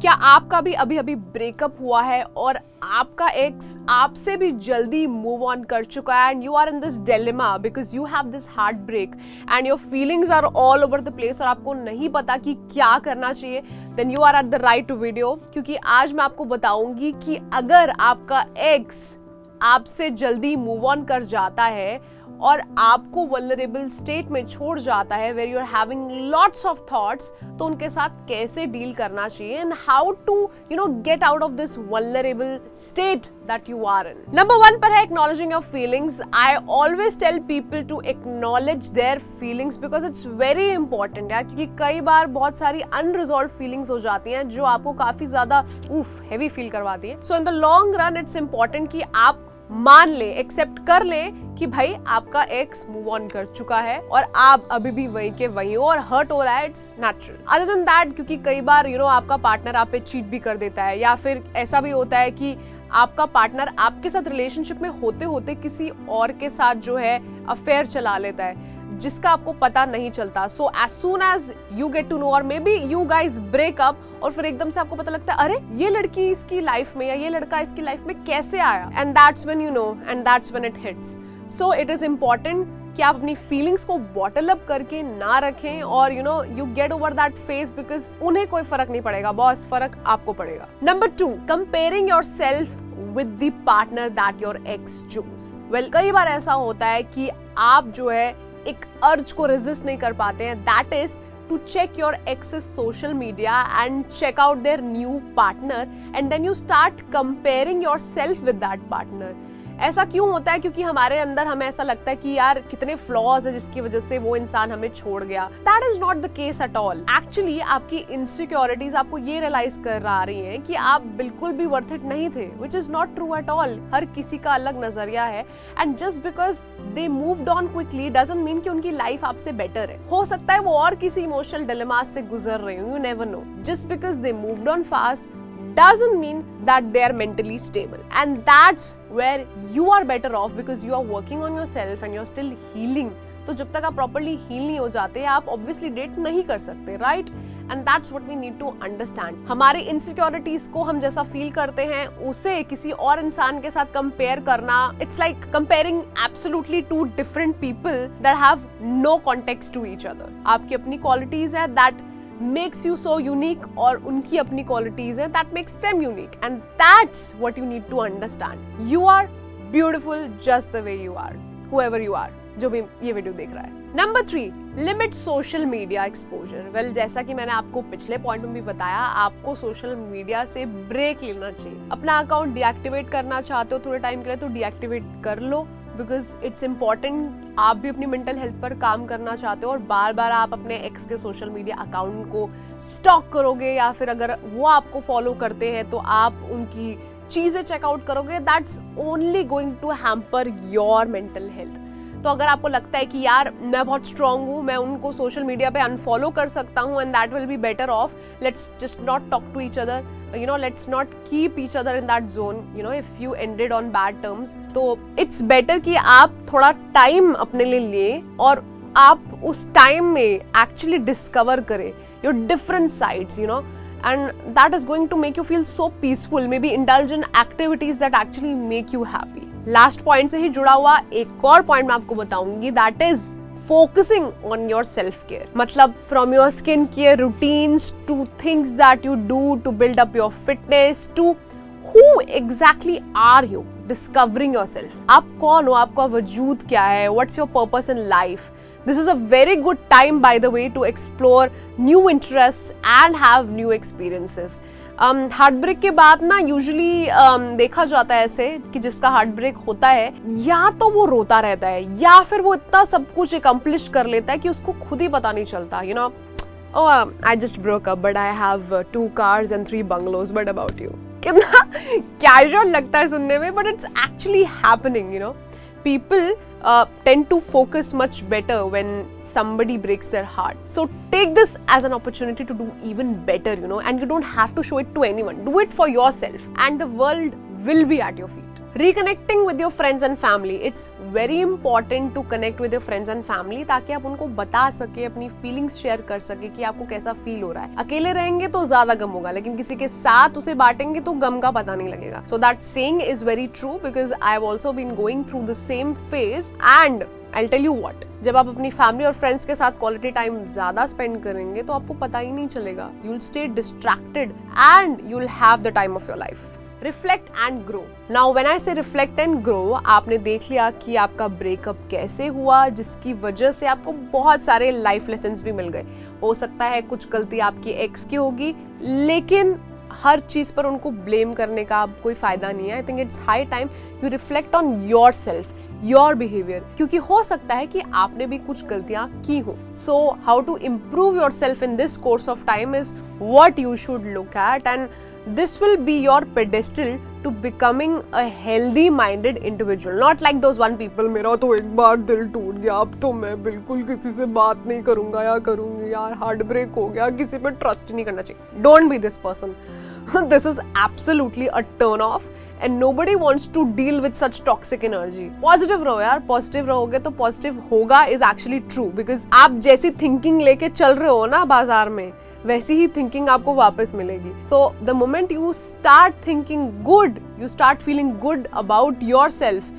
क्या आपका भी अभी अभी ब्रेकअप हुआ है और आपका एक्स आपसे भी जल्दी मूव ऑन कर चुका है and you are in this dilemma because you have this heartbreak and your feelings are all over the place और आपको नहीं पता कि क्या करना चाहिए, then you are at the right video. क्योंकि आज मैं आपको बताऊंगी कि अगर आपका एक्स आपसे जल्दी मूव ऑन कर जाता है और आपको वल्नरेबल स्टेट में छोड़ जाता है where you are having lots of thoughts, तो उनके साथ कैसे डील करना चाहिए and how to get out of this vulnerable state that you are in. Number 1 पर है acknowledging your feelings. I always tell people to acknowledge their feelings because it's very important यार, क्योंकि कई बार बहुत सारी अनरिजॉल्व फीलिंग्स हो जाती हैं जो आपको काफी ज्यादा हैवी फील करवाती है। So in the long run it's important कि आप मान ले, एक्सेप्ट कर ले कि भाई आपका एक्स मूव ऑन कर चुका है और आप अभी भी वहीं के वहीं हो और हर्ट हो रहा है, it's natural. Other than that, क्योंकि कई बार आपका पार्टनर आप पे चीट भी कर देता है या फिर ऐसा भी होता है कि आपका पार्टनर आपके साथ रिलेशनशिप में होते होते किसी और के साथ जो है अफेयर चला लेता है जिसका आपको पता नहीं चलता। So as soon as you get to know और maybe you guys break up और फिर एकदम से आपको पता लगता है अरे ये लड़की इसकी लाइफ में या ये लड़का इसकी लाइफ में कैसे आया, and that's when you know and that's when it hits. So it is important कि आप अपनी फीलिंग्स को बॉटल अप करके ना रखें और you get over that phase because उन्हें कोई फर्क नहीं पड़ेगा, बॉस फर्क आपको पड़ेगा। Number 2, comparing your self with the partner that your ex chose. Well, कई बार ऐसा होता है कि आप जो है एक अर्ज को रेजिस्ट नहीं कर पाते हैं, that is to check your ex's social media and check out their new partner and then you start comparing yourself with that partner. ऐसा क्यों होता है? क्योंकि हमारे अंदर हमें ऐसा लगता है कि यार कितने फ्लॉज है जिसकी वजह से वो इंसान हमें छोड़ गया। That is not the case at all. Actually आपकी इनसिक्योरिटीज आपको ये रियलाइज कर रही हैं कि आप बिल्कुल भी वर्थ इट नहीं थे, which is not true at all. हर किसी का अलग नजरिया है and just because they moved on quickly doesn't mean कि उनकी लाइफ आपसे बेटर है। हो सकता है वो और किसी इमोशनल डिलेमास से गुजर रहे हो, you never know. Just because they moved on fast doesn't mean that they are mentally stable, and that's where you are better off because you are working on yourself and you're still healing. तो जब तक आप properly heal नहीं हो जाते आप obviously date नहीं कर सकते, right? And that's what we need to understand. हमारी इनसिक्योरिटीज को हम जैसा फील करते हैं उसे किसी और इंसान के साथ कंपेयर करना, it's like comparing absolutely two different people that have no context to each other. आपकी अपनी क्वालिटीज है that makes you so unique और उनकी अपनी qualities हैं that makes them unique, and that's what you need to understand. You are beautiful just the way you are, whoever you are, जो भी ये वीडियो देख रहा है। Number 3, limit social media exposure. Well, जैसा कि मैंने आपको पिछले पॉइंट में भी बताया, आपको सोशल मीडिया से ब्रेक लेना चाहिए। अपना अकाउंट डीएक्टिवेट करना चाहते हो थोड़े टाइम के लिए तो डीएक्टिवेट कर लो बिकॉज इट्स इम्पॉर्टेंट। आप भी अपनी मेंटल हेल्थ पर काम करना चाहते हो और बार बार आप अपने एक्स के सोशल मीडिया अकाउंट को स्टॉक करोगे या फिर अगर वो आपको फॉलो करते हैं तो आप उनकी चीजें चेकआउट करोगे, that's only going to hamper your mental health. तो अगर आपको लगता है कि यार मैं बहुत स्ट्रांग हूँ, मैं उनको सोशल मीडिया पे अनफॉलो कर सकता हूँ and that will be better off, let's just not talk to each other, let's not keep each other in that zone, if you ended on bad terms, तो it's better कि आप थोड़ा time अपने लिए लें और आप उस टाइम में actually discover करें your different sides, and that is going to make you feel so peaceful, maybe indulge in activities that actually make you happy. Last point से ही जुड़ा हुआ एक और point मैं आपको बताऊंगी, that is focusing on your self-care. मतलब from your skincare routines to things that you do to build up your fitness to who exactly are you, discovering yourself. आप कौन हो, आपका वजूद क्या है, what's your purpose in life. This is a very good time by the way to explore new interests and have new experiences. Heartbreak के बाद ना यूजुअली देखा जाता है ऐसे कि जिसका हार्ट ब्रेक होता है या तो वो रोता रहता है या फिर वो इतना सब कुछ अकम्प्लिश कर लेता है कि उसको खुद ही पता नहीं चलता, I just broke up but I have 2 cars and 3 bungalows, but about you. कितना कैजुअल लगता है सुनने में, but it's actually happening, People tend to focus much better when somebody breaks their heart. So take this as an opportunity to do even better, and you don't have to show it to anyone. Do it for yourself and the world will be at your feet. Reconnecting with your friends and family, it's very important to connect with your friends and family, ताकि आप उनको बता सके, अपनी feelings share कर सके कि आपको कैसा फील हो रहा है। अकेले रहेंगे तो ज्यादा गम होगा, लेकिन किसी के साथ उसे बांटेंगे तो गम का पता नहीं लगेगा। So that saying is very true, because I have also been going through the same phase. And I'll tell you what, जब आप अपनी फैमिली और फ्रेंड्स के साथ क्वालिटी टाइम ज्यादा स्पेंड करेंगे तो आपको पता ही नहीं चलेगा। You will stay distracted and you will have the time of your life. Reflect and grow. Now when I say reflect and grow, आपने देख लिया कि आपका ब्रेकअप कैसे हुआ, जिसकी वजह से आपको बहुत सारे लाइफ लेसन्स भी मिल गए। हो सकता है कुछ गलती आपकी एक्स की होगी, लेकिन हर चीज पर उनको ब्लेम करने का अब कोई फायदा नहीं है। I think it's high time you reflect on your self, your behaviour, क्योंकि हो सकता है कि आपने भी कुछ गलतियां की हो। So how to improve yourself in this course of time is what you should look at, and this will be your pedestal to becoming a healthy minded individual, not like those one people, मेरा तो एक बार दिल टूट गया, अब तो मैं बिल्कुल किसी से बात नहीं करूंगा या करूंगी यार, हार्ट ब्रेक हो गया, किसी पे ट्रस्ट नहीं करना चाहिए। Don't be this person. This is absolutely a turn off and nobody wants to deal with such toxic energy. Positive रहो यार, positive रहोगे तो positive होगा is actually true, because आप जैसी thinking लेके चल रहे हो ना बाजार में, वैसी ही थिंकिंग आपको वापस मिलेगी। So the moment you start thinking good, you start feeling good about your self,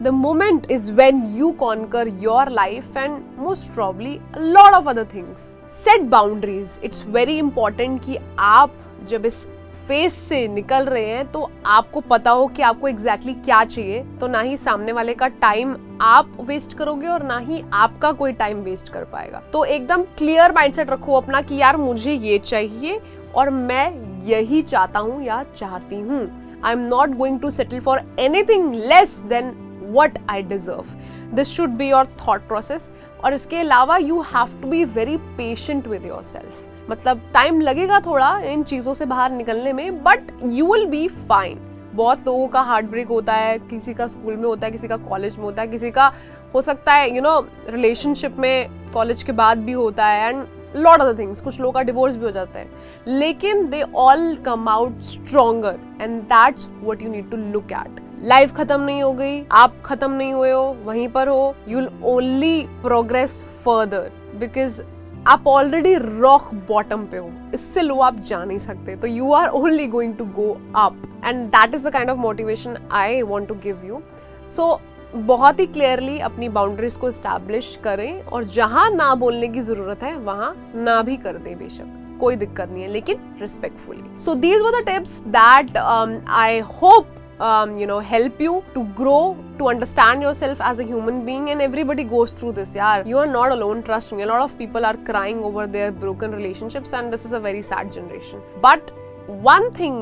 the moment is when you conquer your life and most probably a lot of other things. Set boundaries, it's very important कि आप जब इस face से निकल रहे हैं तो आपको पता हो कि आपको एग्जैक्टली क्या चाहिए, तो ना ही सामने वाले का टाइम आप वेस्ट करोगे और ना ही आपका कोई टाइम वेस्ट कर पाएगा। तो एकदम क्लियर माइंडसेट रखो अपना कि यार मुझे ये चाहिए और मैं यही चाहता हूँ या चाहती हूँ। I am not going to settle for anything less than what I deserve. This should be your thought process. और इसके अलावा you have to be very patient with yourself. मतलब टाइम लगेगा थोड़ा इन चीजों से बाहर निकलने में, but you will be fine. बहुत लोगों का हार्ट ब्रेक होता है, किसी का स्कूल में होता है, किसी का कॉलेज में होता है, किसी का हो सकता है रिलेशनशिप में कॉलेज के बाद भी होता है, एंड लॉट अदर थिंग्स। कुछ लोगों का डिवोर्स भी हो जाता है, लेकिन they all come out stronger, and that's what you need to look at. Life खत्म नहीं हो गई, आप खत्म नहीं हुए हो, वहीं पर हो। You will only progress further, because आप ऑलरेडी रॉक बॉटम पे हो, इससे लो आप जा नहीं सकते। तो you are only going to go up, and that is the kind of motivation I want to give you. So बहुत ही क्लियरली अपनी बाउंड्रीज को एस्टैब्लिश करें, और जहां ना बोलने की जरूरत है वहां ना भी कर दें, बेशक कोई दिक्कत नहीं है, लेकिन respectfully. So these were the tips that I hope help you to grow, to understand yourself as a human being, and everybody goes through this. Yeah, you are not alone, trust me. A lot of people are crying over their broken relationships, and this is a very sad generation. But one thing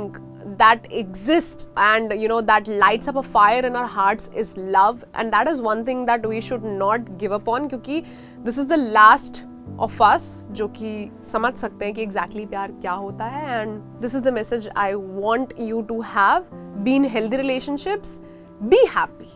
that exists and that lights up a fire in our hearts is love, and that is one thing that we should not give up on, क्योंकि this is the last of us जो कि समझ सकते हैं कि exactly प्यार क्या होता है। and this is the message I want you to have. Be in healthy relationships, be happy.